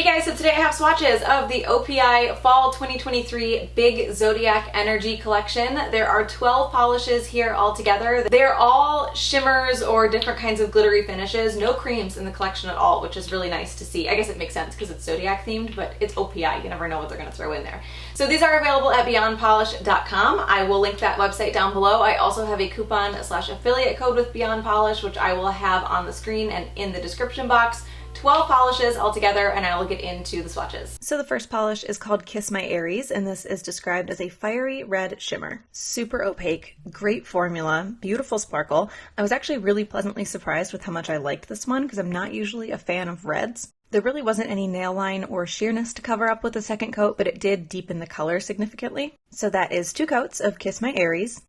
guys, so today I have swatches of the OPI Fall 2023 Big Zodiac Energy collection. There are 12 polishes here all together. They're all shimmers or different kinds of glittery finishes. No creams in the collection at all, which is really nice to see. I guess it makes sense because it's Zodiac themed, but it's OPI. You never know what they're going to throw in there. So these are available at beyondpolish.com. I will link that website down below. I also have a coupon/affiliate code with Beyond Polish, which I will have on the screen and in the description box. 12 polishes altogether, and I will get into the swatches. So the first polish is called Kiss My Aries, and this is described as a fiery red shimmer. Super opaque, great formula, beautiful sparkle. I was actually really pleasantly surprised with how much I liked this one because I'm not usually a fan of reds. There really wasn't any nail line or sheerness to cover up with the second coat, but it did deepen the color significantly. So that is 2 coats of Kiss My Aries.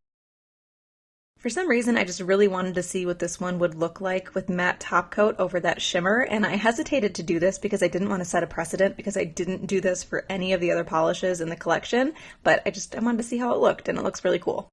For some reason, I just really wanted to see what this one would look like with matte top coat over that shimmer, and I hesitated to do this because I didn't want to set a precedent because I didn't do this for any of the other polishes in the collection, but I wanted to see how it looked, and it looks really cool.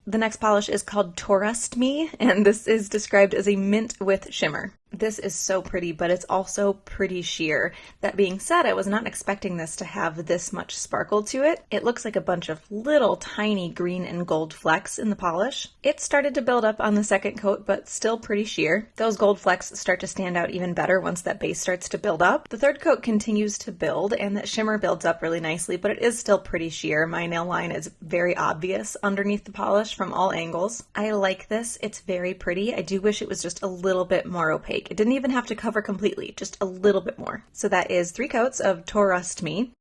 The next polish is called Taurus-t Me, and this is described as a mint with shimmer. This is so pretty, but it's also pretty sheer. That being said, I was not expecting this to have this much sparkle to it. It looks like a bunch of little tiny green and gold flecks in the polish. It started to build up on the second coat, but still pretty sheer. Those gold flecks start to stand out even better once that base starts to build up. The third coat continues to build, and that shimmer builds up really nicely, but it is still pretty sheer. My nail line is very obvious underneath the polish from all angles. I like this. It's very pretty. I do wish it was just a little bit more opaque. It didn't even have to cover completely, just a little bit more. So that is 3 coats of Taurus-t Me.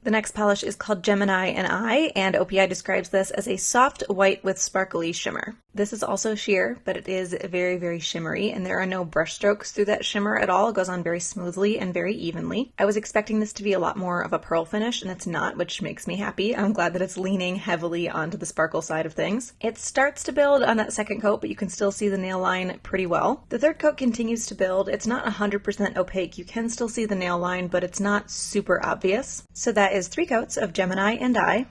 The next polish is called Gemini and I, and OPI describes this as a soft white with sparkly shimmer. This is also sheer, but it is very, very shimmery, and there are no brush strokes through that shimmer at all. It goes on very smoothly and very evenly. I was expecting this to be a lot more of a pearl finish, and it's not, which makes me happy. I'm glad that it's leaning heavily onto the sparkle side of things. It starts to build on that second coat, but you can still see the nail line pretty well. The third coat continues to build. It's not 100% opaque. You can still see the nail line, but it's not super obvious. So that is 3 coats of Gemini and I.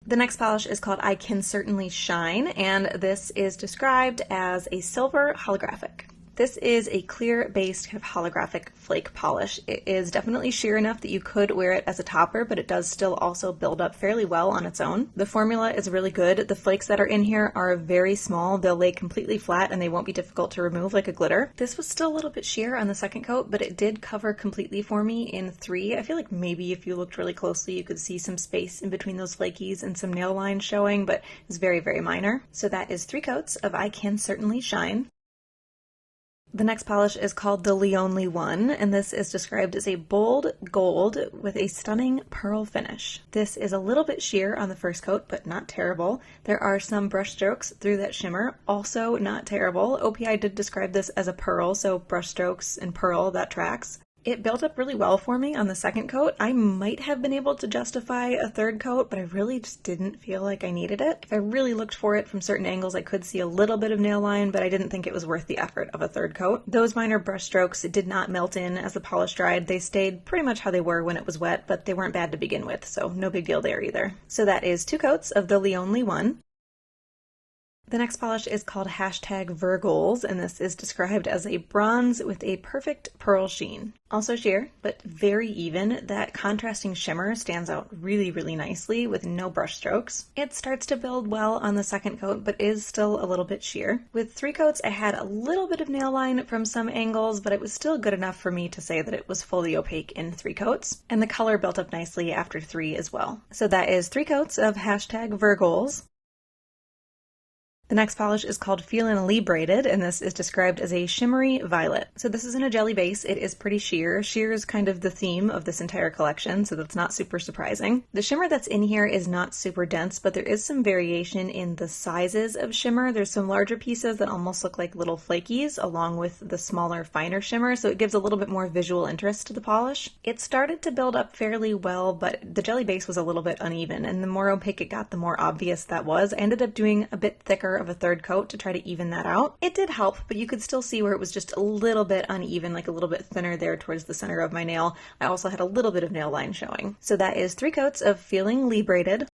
The next polish is called I Can Certainly Shine, and this is described as a silver holographic. This is a clear-based kind of holographic flake polish. It is definitely sheer enough that you could wear it as a topper, but it does still also build up fairly well on its own. The formula is really good. The flakes that are in here are very small. They'll lay completely flat and they won't be difficult to remove like a glitter. This was still a little bit sheer on the second coat, but it did cover completely for me in 3. I feel like maybe if you looked really closely, you could see some space in between those flakies and some nail lines showing, but it's very, very minor. So that is 3 coats of I Can Certainly Shine. The next polish is called the Leo-nly One, and this is described as a bold gold with a stunning pearl finish. This is a little bit sheer on the first coat, but not terrible. There are some brush strokes through that shimmer, also not terrible. OPI did describe this as a pearl, so brush strokes and pearl, that tracks. It built up really well for me on the second coat. I might have been able to justify a third coat, but I really just didn't feel like I needed it. If I really looked for it from certain angles, I could see a little bit of nail line, but I didn't think it was worth the effort of a third coat. Those minor brush strokes did not melt in as the polish dried. They stayed pretty much how they were when it was wet, but they weren't bad to begin with, so no big deal there either. So that is 2 coats of the Leo-nly One. The next polish is called #Virgos, and this is described as a bronze with a perfect pearl sheen. Also sheer, but very even. That contrasting shimmer stands out really, really nicely with no brush strokes. It starts to build well on the second coat, but is still a little bit sheer. With 3 coats, I had a little bit of nail line from some angles, but it was still good enough for me to say that it was fully opaque in 3 coats. And the color built up nicely after 3 as well. So that is 3 coats of #Virgos. The next polish is called Feelin Libra-ted, and this is described as a shimmery violet. So this is in a jelly base. It is pretty sheer. Sheer is kind of the theme of this entire collection, so that's not super surprising. The shimmer that's in here is not super dense, but there is some variation in the sizes of shimmer. There's some larger pieces that almost look like little flakies, along with the smaller, finer shimmer, so it gives a little bit more visual interest to the polish. It started to build up fairly well, but the jelly base was a little bit uneven, and the more opaque it got, the more obvious that was. I ended up doing a bit thicker of a third coat to try to even that out. It did help, but you could still see where it was just a little bit uneven, like a little bit thinner there towards the center of my nail. I also had a little bit of nail line showing. So that is 3 coats of Feelin Libra-ted.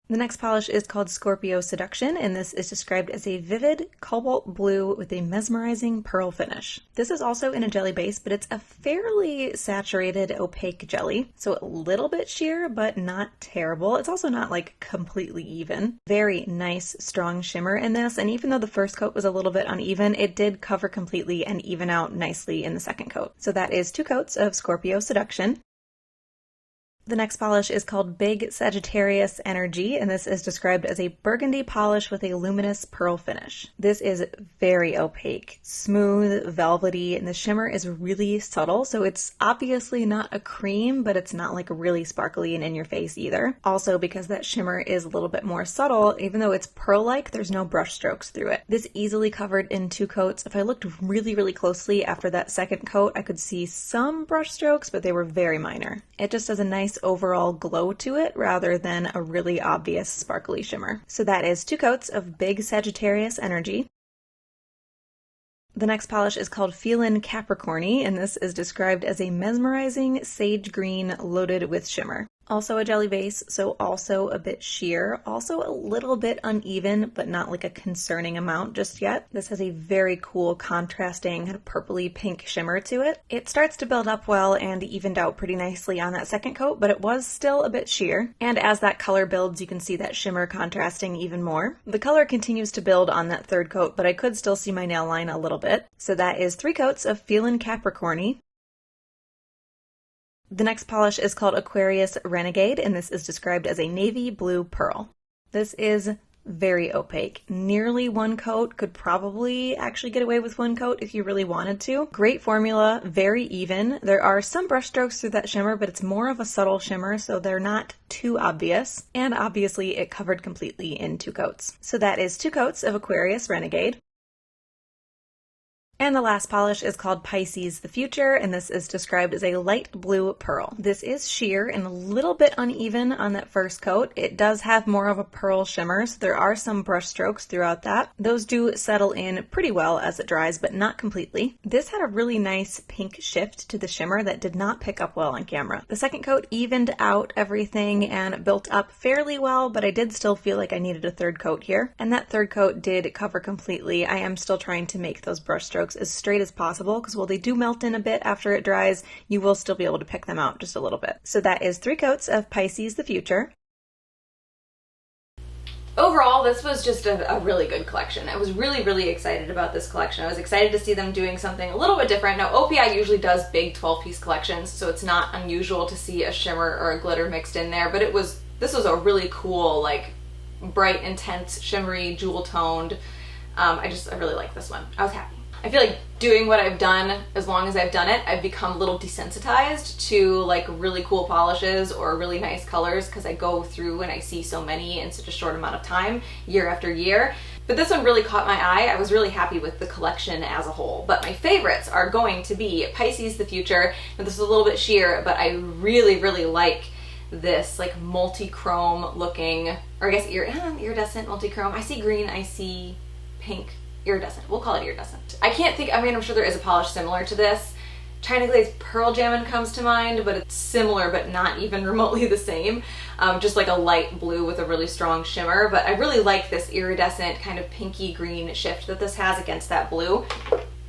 The next polish is called Scorpio Seduction, and this is described as a vivid cobalt blue with a mesmerizing pearl finish. This is also in a jelly base, but it's a fairly saturated, opaque jelly, so a little bit sheer, but not terrible. It's also not like completely even. Very nice, strong shimmer in this, and even though the first coat was a little bit uneven, it did cover completely and even out nicely in the second coat. So that is 2 coats of Scorpio Seduction. The next polish is called Big Sagittarius Energy, and this is described as a burgundy polish with a luminous pearl finish. This is very opaque, smooth, velvety, and the shimmer is really subtle, so it's obviously not a cream, but it's not like really sparkly and in your face either. Also, because that shimmer is a little bit more subtle, even though it's pearl-like, there's no brush strokes through it. This easily covered in 2 coats. If I looked really, really closely after that second coat, I could see some brush strokes, but they were very minor. It just has a nice overall glow to it rather than a really obvious sparkly shimmer. So that is 2 coats of Big Sagittarius Energy. The next polish is called Feelin Capricorn-y, and this is described as a mesmerizing sage green loaded with shimmer. Also a jelly base, so also a bit sheer, also a little bit uneven, but not like a concerning amount just yet. This has a very cool contrasting kind of purpley pink shimmer to it. It starts to build up well and evened out pretty nicely on that second coat, but it was still a bit sheer. And as that color builds, you can see that shimmer contrasting even more. The color continues to build on that third coat, but I could still see my nail line a little bit. So that is 3 coats of Feelin Capricorn-y. The next polish is called Aquarius Renegade, and this is described as a navy blue pearl. This is very opaque. Nearly 1 coat, could probably actually get away with 1 coat if you really wanted to. Great formula, very even. There are some brush strokes through that shimmer, but it's more of a subtle shimmer, so they're not too obvious. And obviously it covered completely in 2 coats. So that is 2 coats of Aquarius Renegade. And the last polish is called Pisces The Future, and this is described as a light blue pearl. This is sheer and a little bit uneven on that first coat. It does have more of a pearl shimmer, so there are some brush strokes throughout that. Those do settle in pretty well as it dries, but not completely. This had a really nice pink shift to the shimmer that did not pick up well on camera. The second coat evened out everything and built up fairly well, but I did still feel like I needed a 3rd coat here. And that 3rd coat did cover completely. I am still trying to make those brush strokes as straight as possible, because while they do melt in a bit after it dries, you will still be able to pick them out just a little bit. So that is 3 coats of Pisces The Future. Overall, this was just a really good collection. I was really, really excited about this collection. I was excited to see them doing something a little bit different. Now, OPI usually does big 12-piece collections, so it's not unusual to see a shimmer or a glitter mixed in there, but this was a really cool, like, bright, intense, shimmery, jewel-toned. I really like this one. I was happy. I feel like doing what I've done, as long as I've done it, I've become a little desensitized to like really cool polishes or really nice colors, because I go through and I see so many in such a short amount of time, year after year. But this one really caught my eye. I was really happy with the collection as a whole. But my favorites are going to be Pisces The Future. And this is a little bit sheer, but I really, really like this like multi-chrome looking, or I guess iridescent multi-chrome. I see green, I see pink. Iridescent. We'll call it iridescent. I can't think, I mean, I'm sure there is a polish similar to this. China Glaze Pearl Jammin' comes to mind, but it's similar, but not even remotely the same. Just like a light blue with a really strong shimmer. But I really like this iridescent kind of pinky green shift that this has against that blue.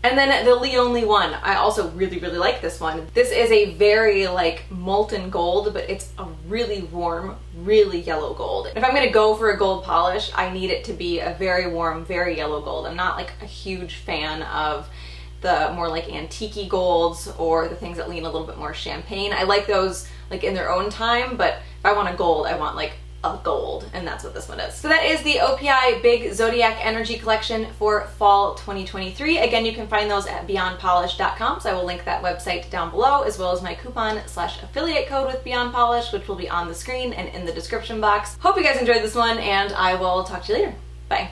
And then the Leo-nly One. I also really, really like this one. This is a very like molten gold, but it's a really warm, really yellow gold. If I'm gonna go for a gold polish, I need it to be a very warm, very yellow gold. I'm not like a huge fan of the more like antique-y golds or the things that lean a little bit more champagne. I like those like in their own time, but if I want a gold, I want like a gold, and that's what this one is. So that is the OPI Big Zodiac Energy Collection for Fall 2023. Again, you can find those at beyondpolish.com, so I will link that website down below, as well as my coupon/affiliate code with Beyond Polish, which will be on the screen and in the description box. Hope you guys enjoyed this one, and I will talk to you later. Bye.